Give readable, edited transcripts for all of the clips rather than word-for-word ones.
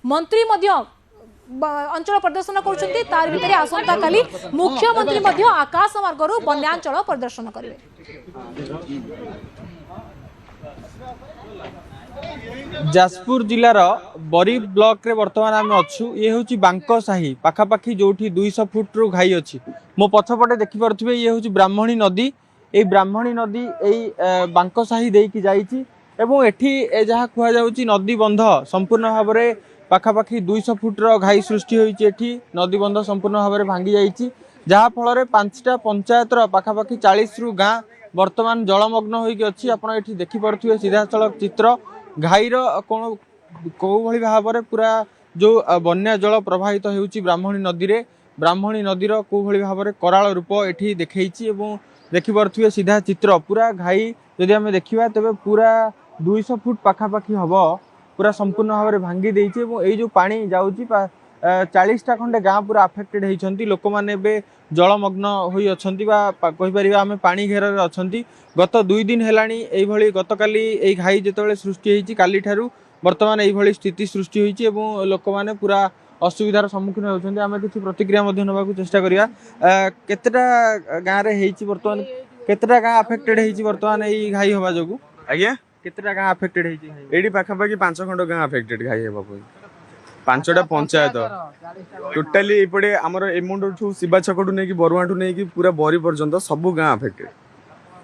मंत्री अंचल प्रदर्शन कर तार भितर आसंता काली मुख्यमंत्री आकाश मार्गरू बन्यांचल प्रदर्शन करेंगे। जाजपुर जिलार बरी ब्लॉक रे वर्तमान आम अच्छु ये हूँ बांकसाही पाखापाखि जो 200 फुट रु घाई अच्छी मो पछपटे देखिपे ये हूँ ब्राह्मणी नदी। ये ब्राह्मणी नदी यही बांकसाही देकी जाइछि एवं एठी जहाँ कहुच्छी नदी बंध संपूर्ण भाव में पाखापाखि 200 फुट घाई सृष्टि होइछि। एठी नदी बंध संपूर्ण भाव में भांगी जाइछि जहाँ फल 5टा पंचायत पाखापाखि 40 रु गाँ वर्तमान जलमग्न होइछि अच्छी। आपण एठी देखि परुथिबे सीधासलख चित्र घाईर कौ भली भाव में पूरा जो बन्या जल प्रवाहित होउछि ब्राह्मणी नदी रे। ब्राह्मणी नदीर कौ भली भाव में कराल रूप एठी देखैछि एवं देखि परुथिबे सीधा चित्र पूरा घाई जदि आमे देखिबा तबे पूरा 200 फुट पाखापाखि हब पूरा संपूर्ण भाव में भांगी देइछि एवं एई जो पानी जाउछि 40टा खंडे गाँ पूरा अफेक्टेड होइछन्ति। लोक माने बे जलमग्न होई अछन्ति बा कहि परिबा आमे पानी घेर रे अछन्ति। गत 2 दिन हेलाणी एई भली गतकाली एई घाई जेतेबेले सृष्टि होइछि काली ठारू वर्तमान एई भली स्थिति सृष्टि होइछि एवं लोक माने पूरा असुविधार सम्मुखीन होउछन्ति। आमे किछि प्रतिक्रिया मध्ये नबाकू चेष्टा करिया। केतेटा गाँ रे हेइछि वर्तमान केतेटा गाँ अफेक्टेड हेइछि वर्तमान एई घाई होबा जोगु आज्ञा केतेटा गाँ अफेक्टेड हेइछि एडी पाखापाखि 5 खंड गाँ अफेक्टेड घाई हेबा पई 5टा पंचायत टोटाली एपटे आमर एमुंड ठू शिवा छकटू नहीं कि बरुआ ठू नहीं कि पूरा बरी पर्यंत सब गाँ अफेक्टेड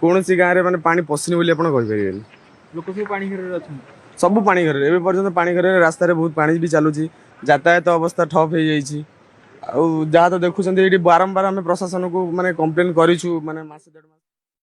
कौन सी गाँव में माने पानी पशिनी बोली आपण कहि परिबेनी। लोक सब पानी घेर रे अछन्ति सब पानी घर एबे पर्यंत पानी घर रास्ता रे बहुत पानी भी चलुची यातायात अवस्था ठप हो जाइछि। आ जहाँ तो देखुछन्ति एडी बारंबार आमे प्रशासन को माने कंप्लेन करिछु माने मासे 1.5 मास